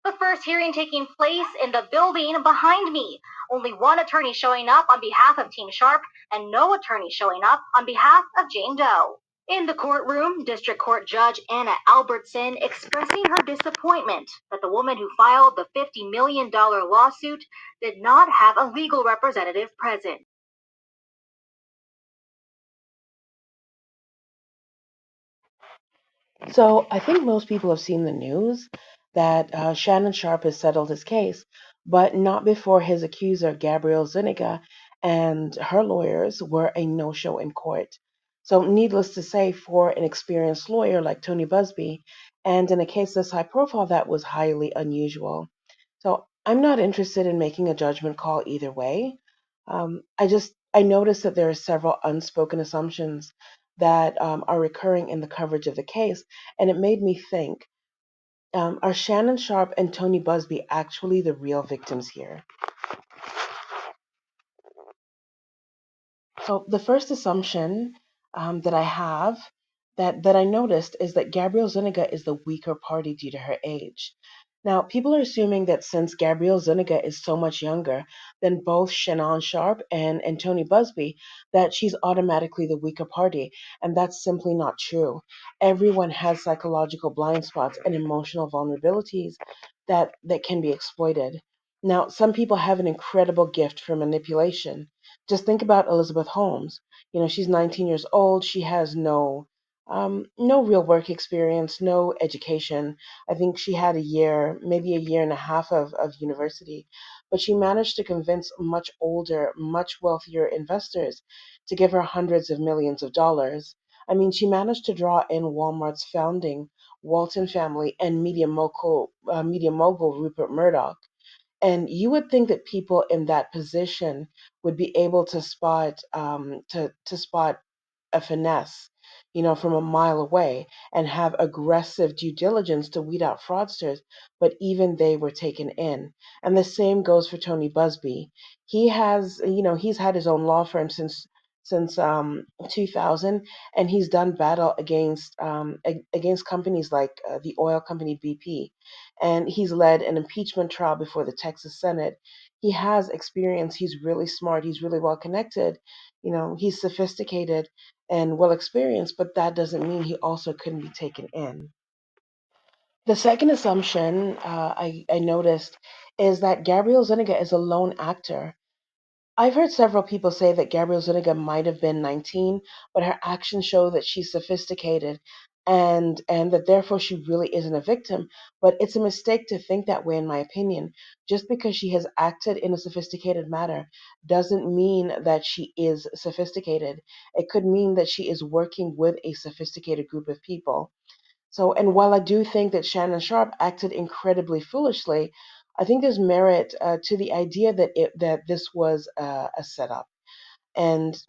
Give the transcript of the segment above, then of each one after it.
The first hearing taking place in the building behind me. Only one attorney showing up on behalf of Team Sharpe and no attorney showing up on behalf of Jane Doe. In the courtroom, District Court Judge Anna Albertson expressing her disappointment that the woman who filed the $50 million lawsuit did not have a legal representative present. So I think most people have seen the news that Shannon Sharpe has settled his case, but not before his accuser, Gabrielle Zuniga, and her lawyers were a no show in court. So, needless to say, for an experienced lawyer like Tony Buzbee, and in a case this high profile, that was highly unusual. So, I'm not interested in making a judgment call either way. I noticed that there are several unspoken assumptions that are recurring in the coverage of the case, and it made me think: are Shannon Sharpe and Tony Buzbee actually the real victims here? So the first assumption that I have that I noticed is that Gabrielle Zuniga is the weaker party due to her age. Now, people are assuming that since Gabrielle Zuniga is so much younger than both Shannon Sharpe and Tony Busby, that she's automatically the weaker party, and that's simply not true. Everyone has psychological blind spots and emotional vulnerabilities that can be exploited. Now, some people have an incredible gift for manipulation. Just think about Elizabeth Holmes. You know, she's 19 years old. She has no real work experience, no education. I think she had a year, maybe a year and a half of university, but she managed to convince much older, much wealthier investors to give her hundreds of millions of dollars. I mean, she managed to draw in Walmart's founding Walton family and media mogul Rupert Murdoch. And you would think that people in that position would be able to spot a finesse, from a mile away and have aggressive due diligence to weed out fraudsters, but even they were taken in. And the same goes for Tony Busby. He's had his own law firm since 2000, and he's done battle against companies like the oil company BP, and he's led an impeachment trial before the Texas Senate. He has experience. He's really smart. He's really well connected. He's sophisticated and well experienced, but that doesn't mean he also couldn't be taken in. The second assumption I noticed is that Gabrielle Zuniga is a lone actor. I've heard several people say that Gabrielle Zuniga might have been 19, but her actions show that she's sophisticated and that therefore she really isn't a victim. But it's a mistake to think that way, in my opinion. Just because she has acted in a sophisticated manner doesn't mean that she is sophisticated. It could mean that she is working with a sophisticated group of people. So, and while I do think that Shannon Sharpe acted incredibly foolishly, I think there's merit to the idea that this was a setup. And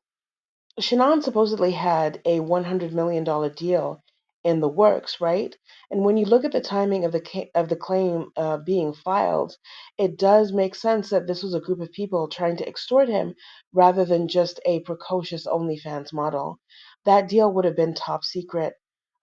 Shannon supposedly had a $100 million deal in the works, right? And when you look at the timing of the claim being filed, it does make sense that this was a group of people trying to extort him rather than just a precocious OnlyFans model. That deal would have been top secret,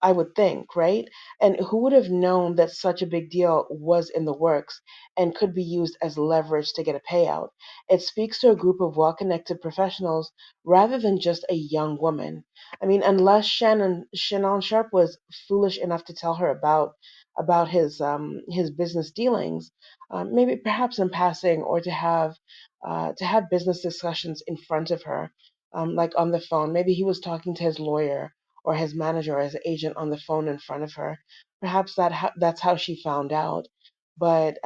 I would think, right? And who would have known that such a big deal was in the works and could be used as leverage to get a payout? It speaks to a group of well connected professionals rather than just a young woman. I mean, unless Shannon Sharpe was foolish enough to tell her about his business dealings, maybe perhaps in passing, or to have business discussions in front of her, like on the phone. Maybe he was talking to his lawyer or his manager or his agent on the phone in front of her. Perhaps that's how she found out. But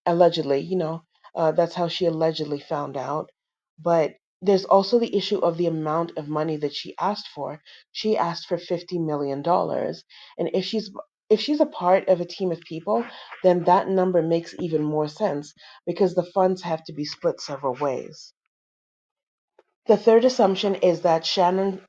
allegedly, that's how she allegedly found out. But there's also the issue of the amount of money that she asked for. She asked for $50 million, and if she's a part of a team of people, then that number makes even more sense because the funds have to be split several ways. The third assumption is that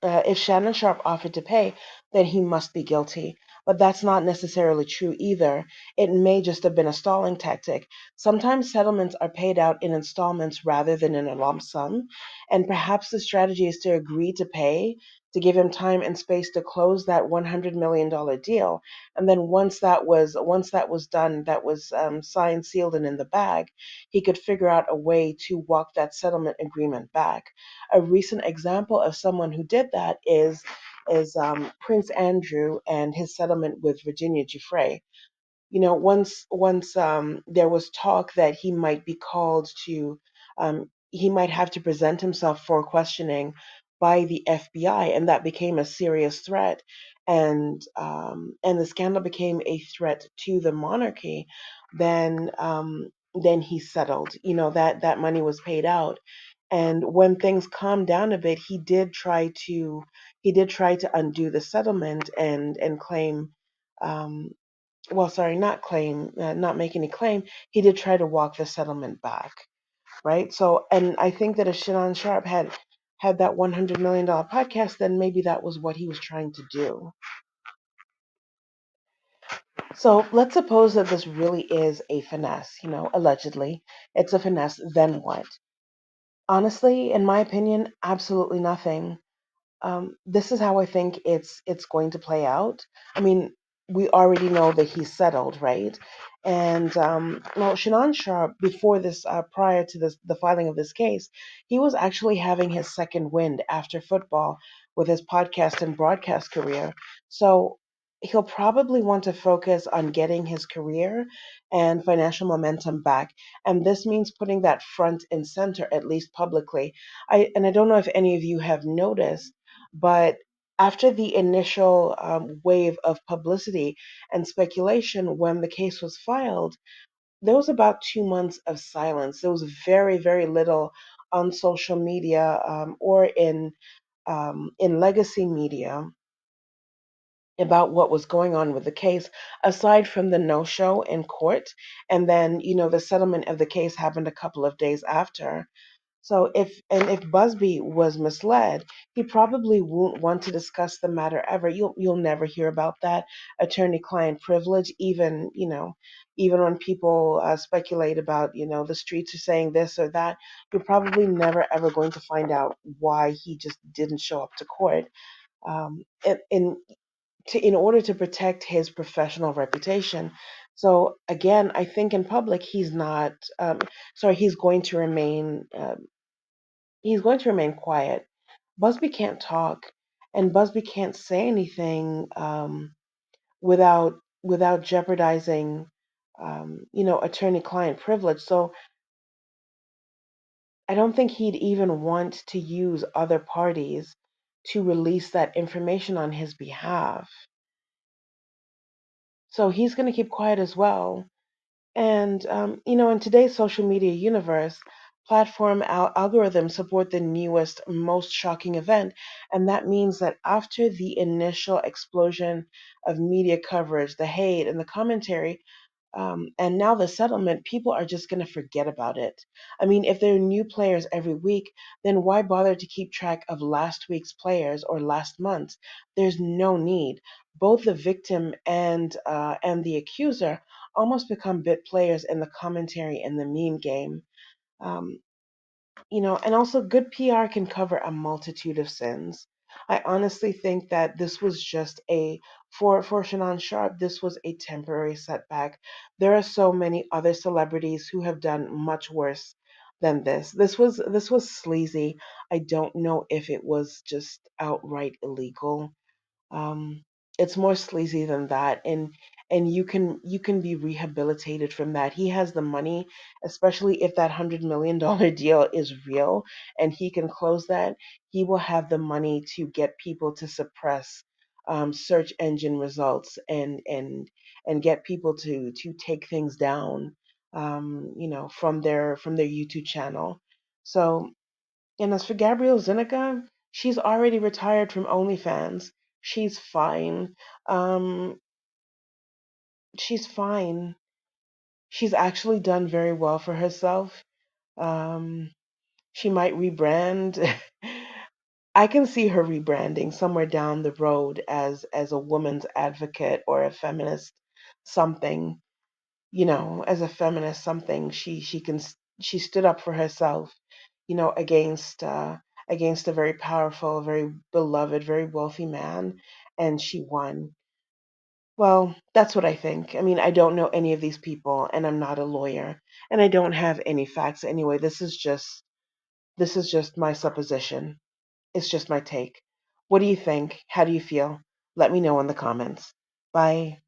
if Shannon Sharpe offered to pay, then he must be guilty. but that's not necessarily true either. It may just have been a stalling tactic. Sometimes settlements are paid out in installments rather than in a lump sum, and perhaps the strategy is to agree to pay to give him time and space to close that $100 million deal. And then once that was done, that was signed, sealed, and in the bag, he could figure out a way to walk that settlement agreement back. A recent example of someone who did that is Prince Andrew and his settlement with Virginia Giuffre. Once there was talk that he might be called to, he might have to present himself for questioning by the FBI, and that became a serious threat, and the scandal became a threat to the monarchy. Then he settled. That money was paid out, and when things calmed down a bit, he did try to undo the settlement and claim. Um, well, sorry, not claim, not make any claim. He did try to walk the settlement back, right? So, and I think that if Shannon Sharpe had that $100 million podcast, then maybe that was what he was trying to do. So let's suppose that this really is a finesse, allegedly. It's a finesse, then what? Honestly, in my opinion, absolutely nothing. This is how I think it's going to play out. I mean, we already know that he's settled, right? And well, Shannon Sharp, before this, prior to the filing of this case, he was actually having his second wind after football with his podcast and broadcast career. So he'll probably want to focus on getting his career and financial momentum back, and this means putting that front and center, at least publicly. I don't know if any of you have noticed, but after the initial wave of publicity and speculation when the case was filed, there was about 2 months of silence. There was very, very little on social media or in legacy media about what was going on with the case, aside from the no-show in court, and then the settlement of the case happened a couple of days after. So if Buzbee was misled, he probably won't want to discuss the matter ever. You'll never hear about that attorney-client privilege, even when people speculate about the streets are saying this or that. You're probably never ever going to find out why he just didn't show up to court. In order to protect his professional reputation. So again, I think in public he's not. Sorry, he's going to remain quiet. Busby can't talk, and Busby can't say anything without jeopardizing, attorney-client privilege. So I don't think he'd even want to use other parties to release that information on his behalf. So he's going to keep quiet as well. And, in today's social media universe, platform algorithms support the newest, most shocking event. And that means that after the initial explosion of media coverage, the hate, and the commentary, and now the settlement, people are just going to forget about it. I mean, if there are new players every week, then why bother to keep track of last week's players or last month's? There's no need. Both the victim and the accuser almost become bit players in the commentary and the meme game. Um, and also good PR can cover a multitude of sins. I honestly think that this was just for Shannon Sharp, this was a temporary setback. There are so many other celebrities who have done much worse than this. This was sleazy. I don't know if it was just outright illegal. um, it's more sleazy than that, and you can be rehabilitated from that. He has the money, especially if that $100 million deal is real, and he can close that. He will have the money to get people to suppress search engine results and get people to take things down, from their YouTube channel. So, and as for Gabrielle Zuniga, she's already retired from OnlyFans. She's fine. Um, she's fine. She's actually done very well for herself. Um, she might rebrand. I can see her rebranding somewhere down the road as a woman's advocate or a feminist something, as a feminist something. She stood up for herself, against a very powerful, very beloved, very wealthy man, and she won. Well, that's what I think. I mean, I don't know any of these people, and I'm not a lawyer, and I don't have any facts anyway. This is just my supposition. It's just my take. What do you think? How do you feel? Let me know in the comments. Bye.